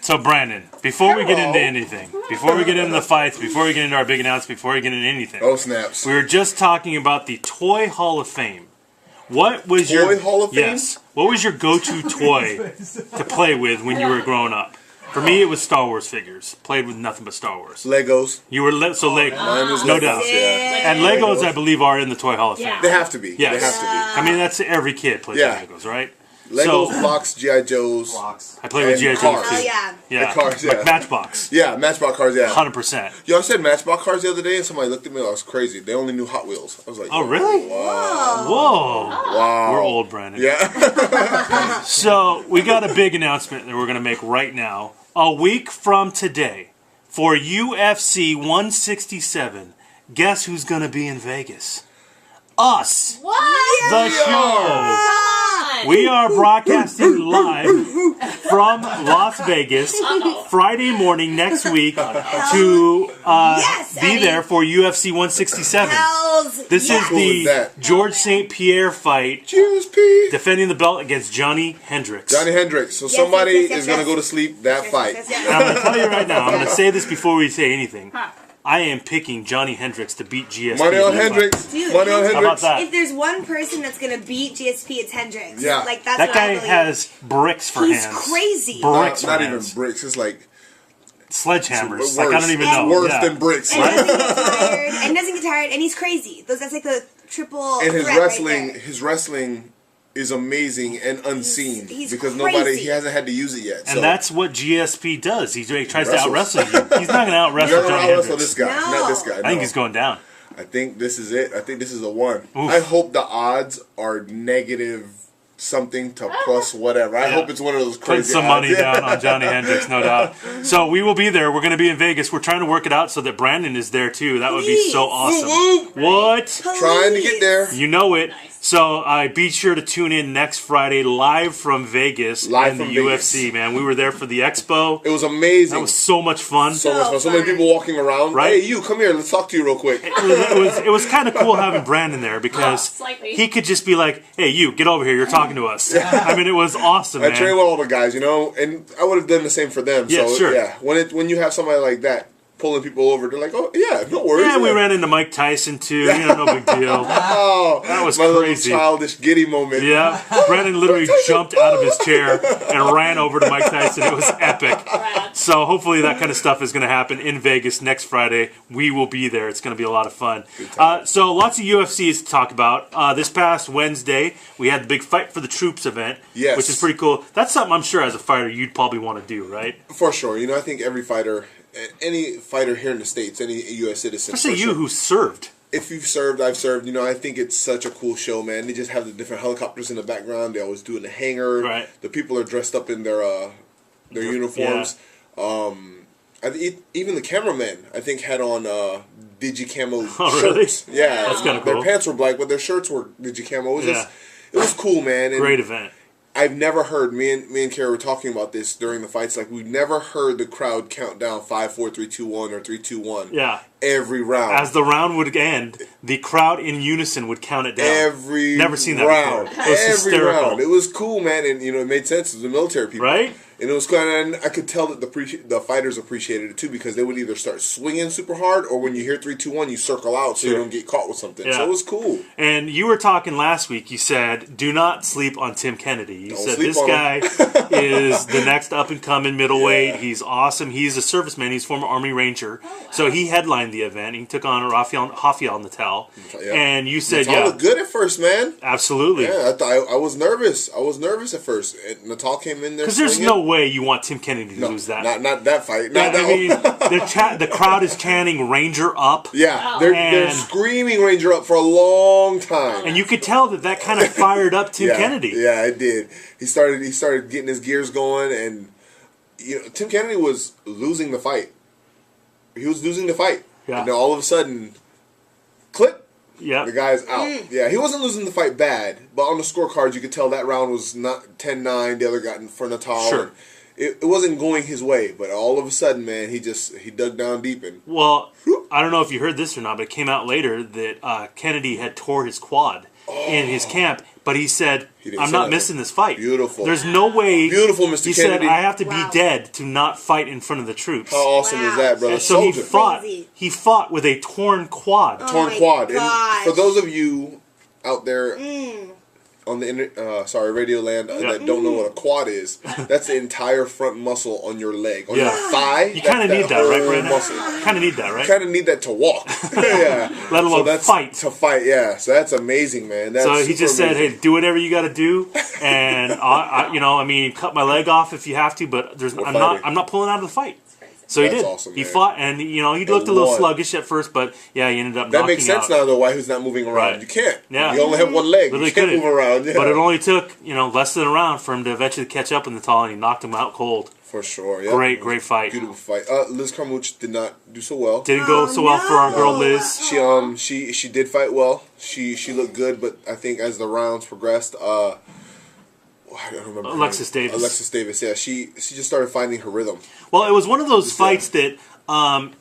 So, Brandon, before we get into anything, before we get into the fights, before we get into our big announcement, before we get into anything, oh snaps! we were just talking about the Toy Hall of Fame. What was Toy Hall of Fame? Yes. What was your go-to toy to play with when you were growing up? For me, it was Star Wars figures. Played with nothing but Star Wars. Legos. You were Lego. Mine was No Legos, doubt. yeah. And Legos, I believe, are in the Toy Hall of Fame. They have to be. Yes. They have to be. I mean, that's every kid plays with Legos, right? Legos, blocks, G.I. Joes. I play with G.I. Joes cars. too. Oh, yeah. Yeah. The cars, yeah. Like Matchbox. Yeah, Matchbox cars, yeah. 100%. Yo, I said Matchbox cars the other day, and somebody looked at me like I was crazy. They only knew Hot Wheels. I was like, Oh, really? Wow. Whoa. Wow. We're old, Brandon. Yeah. So, we got a big announcement that we're going to make right now. A week from today, for UFC 167, guess who's going to be in Vegas? Us. What? The show. We are broadcasting live from Las Vegas Friday morning next week to be there for UFC 167. This is the George St. Pierre fight, defending the belt against Johnny Hendricks. Johnny Hendricks. So somebody is going to go to sleep that fight. And I'm going to tell you right now, I'm going to say this before we say anything. I am picking Johnny Hendricks to beat GSP. Money on Hendricks. Dude, Money on Hendricks. How about that? If there's one person that's gonna beat GSP, it's Hendricks. Yeah. Like that's That what I guy believe. has bricks for He's hands. crazy. Bricks Not for even hands. bricks. It's like Sledgehammers. worse. Like, I don't even know. Worse Yeah. than bricks. And doesn't get tired. And doesn't get tired. And he's crazy. That's like the triple. And his threat wrestling, right there. his wrestling is amazing and unseen He's because crazy. he hasn't had to use it yet. And so. that's what GSP does. He tries to Wrestles. out-wrestle you. He's not going to out-wrestle You're Johnny gonna wrestle Hendricks. this guy, not this guy. I think he's going down. I think this is it. I think this is a one. Oof. I hope the odds are negative something to plus whatever. I hope it's one of those crazy Put some odds. money down on Johnny Hendricks, no doubt. So we will be there. We're going to be in Vegas. We're trying to work it out so that Brandon is there too. That would be so awesome. Woo, woo. What? Trying to get there. You know it. So be sure to tune in next Friday live from Vegas Live in the from UFC, Vegas. man. We were there for the expo. It was amazing. That was so much fun. so much fun. So many people walking around. Right? Hey, you come here. Let's talk to you real quick. It was kind of cool having Brandon there because he could just be like, "Hey, you get over here. You're talking to us." I mean, it was awesome. I Man. train with all the guys, you know, and I would have done the same for them. Yeah, so sure. yeah, when you have somebody like that pulling people over, they're like, oh yeah, no worries. Yeah, we ran into Mike Tyson too. You know, no big deal. Oh, That was my crazy. little childish giddy moment. Yeah, Brandon literally jumped out of his chair and ran over to Mike Tyson. It was epic. So hopefully that kind of stuff is going to happen in Vegas next Friday. We will be there. It's going to be a lot of fun. So lots of UFCs to talk about. This past Wednesday, we had the big Fight for the Troops event, Yes. which is pretty cool. That's something I'm sure as a fighter you'd probably want to do, right? For sure. You know, I think every fighter, any fighter here in the States, any U.S. citizen, Especially for you sure. who served. If you've served, I've served. You know, I think it's such a cool show, man. They just have the different helicopters in the background. They always do it in the hangar. Right. The people are dressed up in their uniforms. Even the cameramen, I think, had on Digicamo really? shirts. Yeah, That's kinda Their cool. pants were black, but their shirts were Digicamo. Yeah. It was cool, man. And Great event. I've never heard, me and Kara were talking about this during the fights, like we've never heard the crowd count down 5, 4, 3, 2, 1 or 3, 2, 1 Yeah. every round. As the round would end, the crowd in unison would count it down. Every Never seen that round. before. It was Every hysterical. round. It was cool, man, and you know it made sense to the military people, Right? And it was cool, and I could tell that the fighters appreciated it too because they would either start swinging super hard, or when you hear 3, 2, 1, you circle out so you don't get caught with something. Yeah. So it was cool. And you were talking last week, you said, do not sleep on Tim Kennedy. You Don't said sleep this on guy is the next up-and-coming middleweight. Yeah. He's awesome. He's a serviceman. He's a former Army Ranger. So he headlined the event. He took on Rafael Natal. Yeah. And you said, Natal looked good at first, man. absolutely. Yeah, I thought I was nervous. I was nervous at first. And Natal came in there Because there's swinging. no way you want Tim Kennedy to lose that. Not that fight. Yeah, Not that I mean, the crowd is chanting Ranger up. Yeah, they're And- screaming Ranger up for a long time. And you could tell that kind of fired up Tim yeah, Kennedy. Yeah, it did. He started getting his gears going, and you know, Tim Kennedy was losing the fight. He was losing the fight. Yeah. And then all of a sudden, clip, Yeah. the guy's out. Yeah, he wasn't losing the fight bad, but on the scorecards you could tell that round was not 10-9. The other got in for Natal. Sure. It wasn't going his way, but all of a sudden, man, he dug down deep and Well, I don't know if you heard this or not, but it came out later that Kennedy had tore his quad. in his camp, but he said, didn't I'm say not nothing. missing this fight. Beautiful. There's no way. Beautiful, Mr. He Kennedy. said, I have to Wow. be dead to not fight in front of the troops. How awesome is that, brother? And so he Soldier. fought. Crazy. He fought with a torn quad. Torn my quad. gosh. And for those of you out there on the Radio Land that don't know what a quad is, that's the entire front muscle on your leg, on your thigh. You kind of need that, right, Brandon? Muscle. Kind of need that, right? Kind of need that to walk. Yeah. Let alone that's fight. To fight, yeah. So that's amazing, man. That's So he super just said, amazing. "Hey, do whatever you got to do, and I mean, cut my leg off if you have to, but I'm not pulling out of the fight." So he That's did. awesome, He man. fought, and he looked a little won. sluggish at first, but yeah, he ended up That knocking makes sense out. now, though, why he's not moving around. Right. You can't. Yeah. You only have one leg. Literally You can't couldn't. move around. Yeah. But it only took less than a round for him to eventually catch up in the tall, and he knocked him out cold. For sure, yeah. Great fight. Beautiful fight. Liz Carmouche did not do so well. Didn't go so well for our girl no. Liz. She did fight well. She looked good, but I think as the rounds progressed, I don't remember. her Alexis name. Davis. Alexis Davis. Yeah, she just started finding her rhythm. Well, it was one of those fights that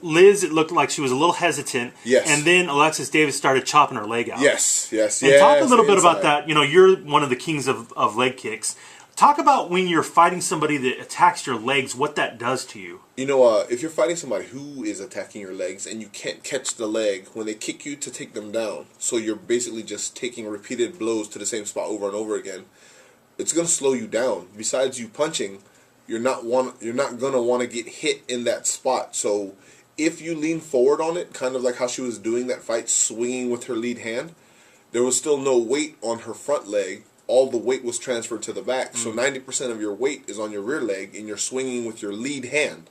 Liz, it looked like she was a little hesitant. Yes. And then Alexis Davis started chopping her leg out. Yes. And talk a little bit about that. You're one of the kings of leg kicks. Talk about when you're fighting somebody that attacks your legs, what that does to you. If you're fighting somebody who is attacking your legs and you can't catch the leg when they kick you to take them down, so you're basically just taking repeated blows to the same spot over and over again, it's going to slow you down. Besides you punching, you're not going to want to get hit in that spot. So if you lean forward on it, kind of like how she was doing that fight, swinging with her lead hand, there was still no weight on her front leg. All the weight was transferred to the back. So 90% of your weight is on your rear leg, and you're swinging with your lead hand.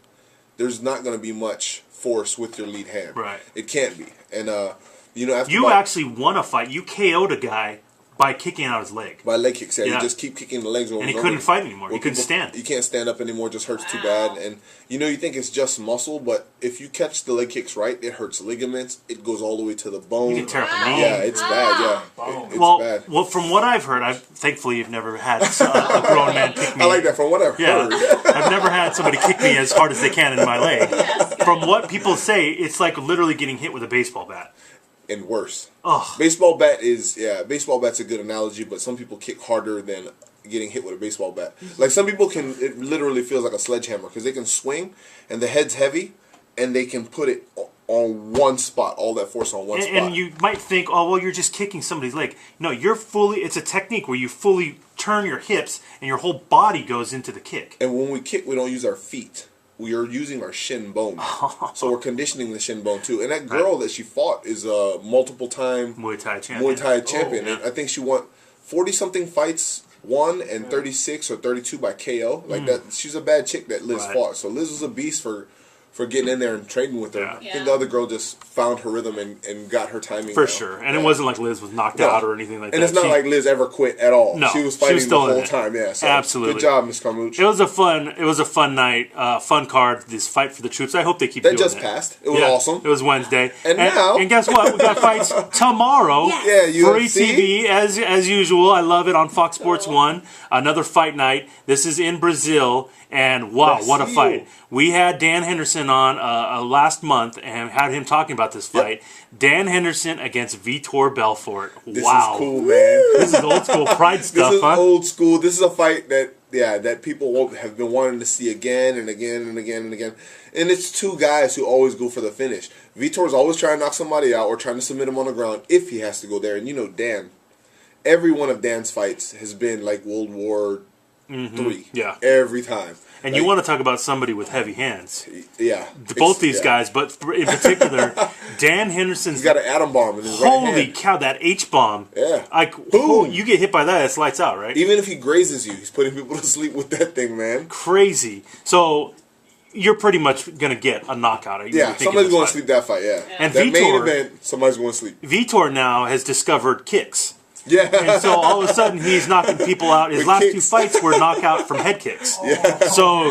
There's not going to be much force with your lead hand. Right. It can't be. And, after You actually won a fight. You KO'd a guy by kicking out his leg. by leg kicks, Yeah. you just keep kicking the legs over And he over couldn't again. fight anymore. He Where couldn't people- stand. You can't stand up anymore. It just hurts too bad. And you think it's just muscle, but if you catch the leg kicks right, it hurts ligaments. It goes all the way to the bone. You can tear up a knee. Yeah, it's bad. Yeah, it's bad. Well, from what I've heard, thankfully you've never had a grown man kick me. I like that. From what I've Yeah, heard, I've never had somebody kick me as hard as they can in my leg. From what people say, it's like literally getting hit with a baseball bat. and worse. Ugh. Baseball bat's a good analogy, but some people kick harder than getting hit with a baseball bat. Like some people it literally feels like a sledgehammer because they can swing and the head's heavy and they can put it on one spot, all that force on one spot. And you might think, oh, well, you're just kicking somebody's leg. No, it's a technique where you fully turn your hips and your whole body goes into the kick. And when we kick, we don't use our feet. We are using our shin bone. So we're conditioning the shin bone too. And that girl that she fought is a multiple-time Muay Thai champion. Muay Thai champion. Oh, And I think she won 40-something fights, won, and 36 or 32 by KO. Like that, she's a bad chick that Liz Right. fought. So Liz was a beast for getting in there and trading with her. Yeah. I think the other girl just found her rhythm and got her timing For down. sure. And Yeah. it wasn't like Liz was knocked No. out or anything like that. And it's not like Liz ever quit at all. No, She was she fighting was still the in whole it. time. Yeah, so Absolutely. Good job, Miss Carmouche. It was a fun night, fun card. This fight for the troops. I hope they keep That doing just it. passed. It was awesome. It was Wednesday, And now- and guess what? We got fights tomorrow. Yes. Yeah, Free UFC. TV as usual. I love it on Fox Sports 1. Another fight night. This is in Brazil, and wow, what a Brazil. fight! We had Dan Henderson on last month and had him talking about this fight. Dan Henderson against Vitor Belfort. This wow, is cool, man. This is old school pride This stuff, is huh? old school. This is a fight that people have been wanting to see again and again and again and again. And it's two guys who always go for the finish. Vitor's always trying to knock somebody out or trying to submit him on the ground if he has to go there. And Dan, every one of Dan's fights has been like World War III. Yeah. Every time. And you want to talk about somebody with heavy hands. Yeah. Both these Yeah. guys, but in particular, Dan Henderson's. He's got an atom bomb in his right Holy hand. cow, that H-bomb. Yeah. Like, Boom. you get hit by that, it's lights out, right? Even if he grazes you, he's putting people to sleep with that thing, man. Crazy. So, you're pretty much going to get a knockout. Yeah, somebody's going to sleep that fight, yeah. And that main Vitor- event, somebody's going to sleep. Vitor now has discovered kicks. Yeah. And so all of a sudden he's knocking people out. His With last kicks. 2 fights were knockout from head kicks. Yeah. So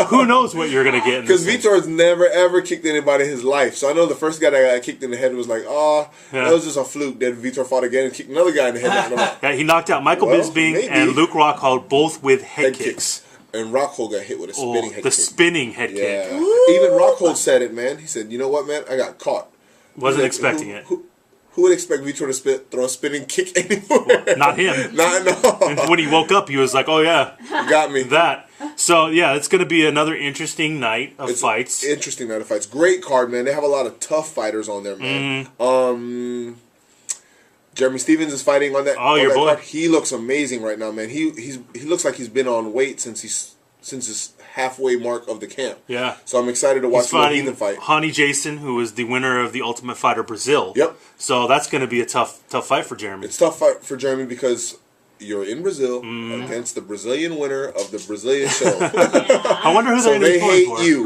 who knows what you're going to get in Because this thing. Vitor's never ever kicked anybody in his life. So I know the first guy that got kicked in the head was like, that was just a fluke. Then Vitor fought again and kicked another guy in the head. knocked him out. Yeah, he knocked out Michael Well, Bisping maybe. and Luke Rockhold both with head Head kicks. And Rockhold got hit with a Oh, spinning head the kick. spinning head Yeah. kick. Even Rockhold said it, man. He said, you know what, man? I got caught. Wasn't He's like, expecting it. Who Who would expect Vitor to throw a spinning kick anywhere? Not him. No. And when he woke up, he was like, "Oh yeah, Got me. that." So yeah, it's going to be another interesting night of fights. Interesting night of fights. Great card, man. They have a lot of tough fighters on there, man. Jeremy Stevens is fighting on that. Oh, on your that boy. card. He looks amazing right now, man. He looks like he's been on weight since his halfway mark of the camp. Yeah. So I'm excited to watch He's fighting the fight. Honey Jason, who was the winner of the Ultimate Fighter Brazil. Yep. So that's going to be a tough fight for Jeremy. It's a tough fight for Jeremy because you're in Brazil against the Brazilian winner of the Brazilian show. I wonder who So they're they going hate for. you.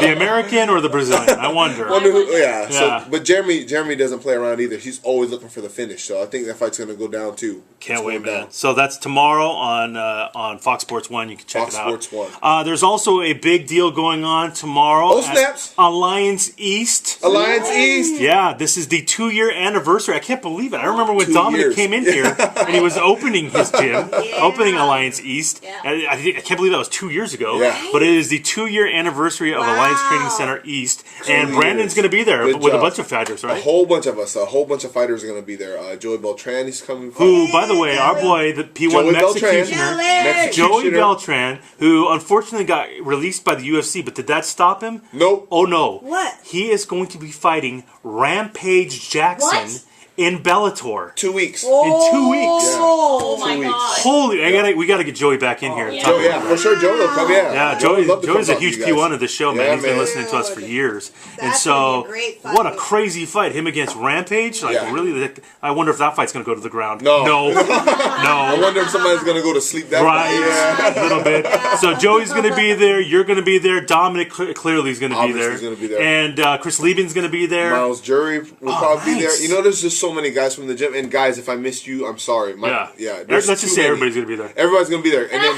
The American or the Brazilian? I wonder. Yeah. Yeah. So, but Jeremy doesn't play around either. He's always looking for the finish. So I think that fight's going to go down too. Can't wait, man. So that's tomorrow on Fox Sports 1. You can check Fox it out. Sports 1. There's also a big deal going on tomorrow. Oh, at snaps. Alliance East. Alliance East. Yeah, this is the 2-year anniversary. I can't believe it. I remember when 2 Dominic years. came in here and he was opening his gym, opening Alliance East. Yeah. And I can't believe that was 2 years ago. Yeah. But it is the 2-year anniversary of Alliance Training Center East. And Brandon's going to be there Good with a job. bunch of fighters, A right? whole bunch of us. A whole bunch of fighters are going to be there. Joey Beltran is coming. Who, by the way, our boy, the P1 Joey Mexicutioner, Joey Beltran, who unfortunately got released by the UFC, but did that stop him? Nope. Oh no. What? He is going to be fighting Rampage Jackson What? in Bellator 2 weeks. in 2 weeks. Oh my 2 weeks. god. Holy! We gotta get Joey back in here. And yeah. talk Joe, yeah, about for sure. Joey will come. Yeah, Yeah, Joey would love to Joey's come a talk to huge you guys. P1 of the show, man. Yeah, He's been man. listening to us for years. And That's so, gonna be a great fight. what a crazy fight. Him against Rampage. Like, Yeah. really, I wonder if that fight's going to go to the ground. No. No. I No. wonder if somebody's gonna go to sleep that Right. night. A little bit. So, Joey's going to be there. You're going to be there. Dominic clearly is going to be Obviously there. he's gonna be there. And Chris Liebman's going to be there. Miles Jury will probably be there. nice. You know, there's just so many guys from the gym. And guys, if I missed you, I'm sorry. Let's just say everybody's going to be there. Everybody's gonna be there, and then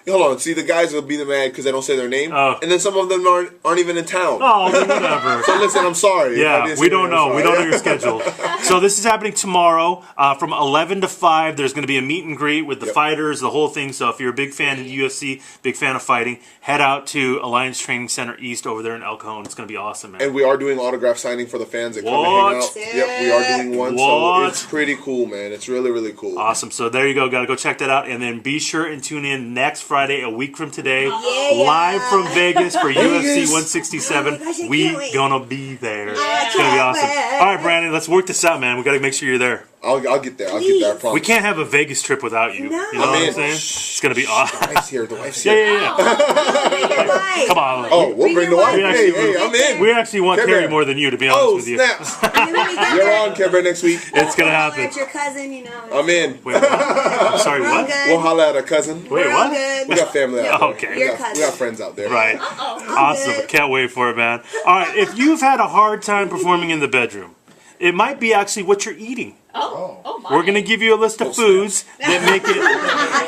hold on. See, the guys will be the mad because they don't say their name, Oh. and then some of them aren't even in town. Oh, whatever. So listen, I'm sorry. if I Yeah, didn't we say don't your name, know. I'm We sorry. don't know your schedule. So this is happening tomorrow from 11 to 5. There's going to be a meet and greet with the fighters, the whole thing. So if you're a big fan of the UFC, big fan of fighting, head out to Alliance Training Center East over there in El Cajon. It's going to be awesome, man. And we are doing autograph signing for the fans that come and What? hang out. Yep, we are doing one. So What? it's pretty cool, man. It's really, really cool. Awesome. So there you go. Got to go check that out. And then be sure and tune in next Friday, a week from today, live from Vegas for UFC 167. Oh my gosh, I We can't wait. gonna be there. I It's gonna be can't awesome. wait. All right, Brandon, let's work this out, man. We got to make sure you're there. I'll get there. I'll get there. I promise. We can't have a Vegas trip without you. No. You know what I'm I'm in. saying? It's gonna be awesome. The wife's here. The wife's Yeah, here. yeah, yeah. Come on. Oh, we'll bring the wife. We actually- Hey, I'm in. We actually want Care Carrie Bear. more than you, to be honest Oh, with you. snaps. You're You're on, Care Bear, next week. It's gonna happen. It's your cousin, you know. I'm in. Wait, what? I'm sorry, We're all what? good. We'll holla at a cousin. Wait, We're all what? good. We got family out there. Okay. Your We cousin. got friends out there. Right. Awesome. good. Can't wait for it, man. All right. If you've had a hard time performing in the bedroom, it might be actually what you're eating. Oh my. We're going to give you a list of foods that make it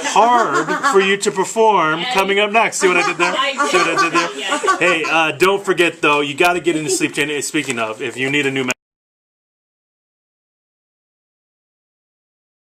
hard for you to perform coming up next. See what I did there? See what I did there? Hey, don't forget, though, you got to get into sleep training. Speaking of, if you need a new